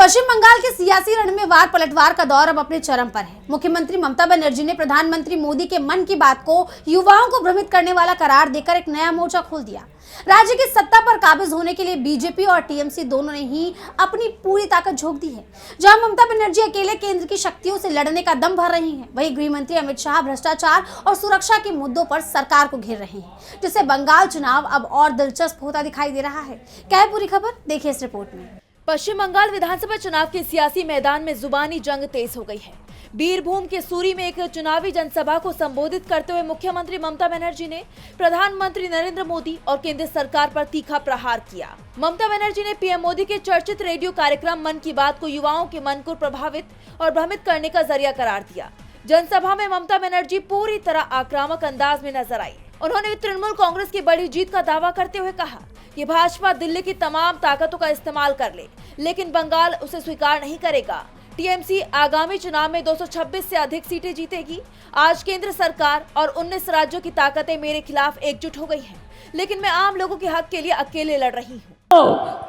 पश्चिम बंगाल के सियासी रण में वार पलटवार का दौर अब अपने चरम पर है। मुख्यमंत्री ममता बनर्जी ने प्रधानमंत्री मोदी के मन की बात को युवाओं को भ्रमित करने वाला करार देकर एक नया मोर्चा खोल दिया। राज्य की सत्ता पर काबिज होने के लिए बीजेपी और टीएमसी दोनों ने ही अपनी पूरी ताकत झोंक दी है। जहां ममता बनर्जी अकेले केंद्र की शक्तियों से लड़ने का दम भर रही हैं, वहीं गृह मंत्री अमित शाह भ्रष्टाचार और सुरक्षा के मुद्दों पर सरकार को घेर रहे हैं, जिससे बंगाल चुनाव अब और दिलचस्प होता दिखाई दे रहा है। क्या है पूरी खबर, देखिए इस रिपोर्ट में। पश्चिम बंगाल विधानसभा चुनाव के सियासी मैदान में जुबानी जंग तेज हो गई है। बीरभूम के सूरी में एक चुनावी जनसभा को संबोधित करते हुए मुख्यमंत्री ममता बनर्जी ने प्रधानमंत्री नरेंद्र मोदी और केंद्र सरकार पर तीखा प्रहार किया। ममता बनर्जी ने पीएम मोदी के चर्चित रेडियो कार्यक्रम मन की बात को युवाओं के मन को प्रभावित और भ्रमित करने का जरिया करार दिया। जनसभा में ममता बनर्जी पूरी तरह आक्रामक अंदाज में नजर आई। उन्होंने तृणमूल कांग्रेस की बड़ी जीत का दावा करते हुए कहा कि भाजपा दिल्ली की तमाम ताकतों का इस्तेमाल कर ले, लेकिन बंगाल उसे स्वीकार नहीं करेगा। टीएमसी आगामी चुनाव में 226 से अधिक सीटें जीतेगी। आज केंद्र सरकार और 19 राज्यों की ताकतें मेरे खिलाफ एकजुट हो गई हैं, लेकिन मैं आम लोगों के हक के लिए अकेले लड़ रही हूँ।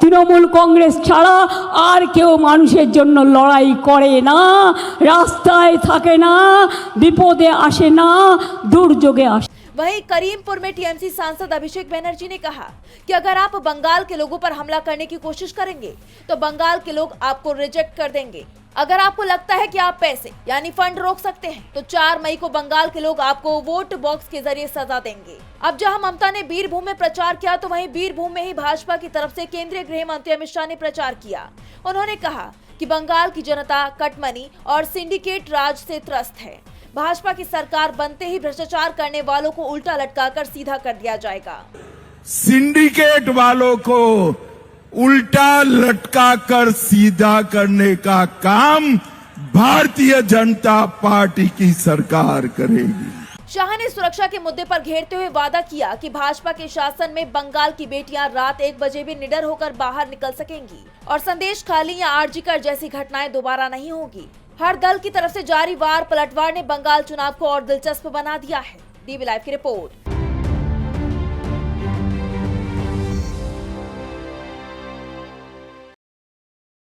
তৃণমূল কংগ্রেস ছাড়া আর কেউ মানুষের জন্য লড়াই করে না, রাস্তায় থাকে না, বিপদে আসে না, দুর্যোগে আসে। वहीं करीमपुर में टीएमसी सांसद अभिषेक बनर्जी ने कहा कि अगर आप बंगाल के लोगों पर हमला करने की कोशिश करेंगे तो बंगाल के लोग आपको रिजेक्ट कर देंगे। अगर आपको लगता है कि आप पैसे यानी फंड रोक सकते हैं तो 4 मई को बंगाल के लोग आपको वोट बॉक्स के जरिए सजा देंगे। अब जहां ममता ने बीरभूम में प्रचार किया तो वहीं बीरभूम में ही भाजपा की तरफ से केंद्रीय गृह मंत्री अमित शाह ने प्रचार किया। उन्होंने कहा कि बंगाल की जनता कटमनी और सिंडिकेट राज से त्रस्त है। भाजपा की सरकार बनते ही भ्रष्टाचार करने वालों को उल्टा लटकाकर सीधा कर दिया जाएगा। सिंडिकेट वालों को उल्टा लटका कर सीधा करने का काम भारतीय जनता पार्टी की सरकार करेगी। शाह ने सुरक्षा के मुद्दे पर घेरते हुए वादा किया कि भाजपा के शासन में बंगाल की बेटियां रात 1 बजे भी निडर होकर बाहर निकल सकेंगी और संदेश खाली या आरजीकर जैसी घटनाएं दोबारा नहीं होगी। हर दल की तरफ से जारी वार पलटवार ने बंगाल चुनाव को और दिलचस्प बना दिया है। डीवी लाइव की रिपोर्ट।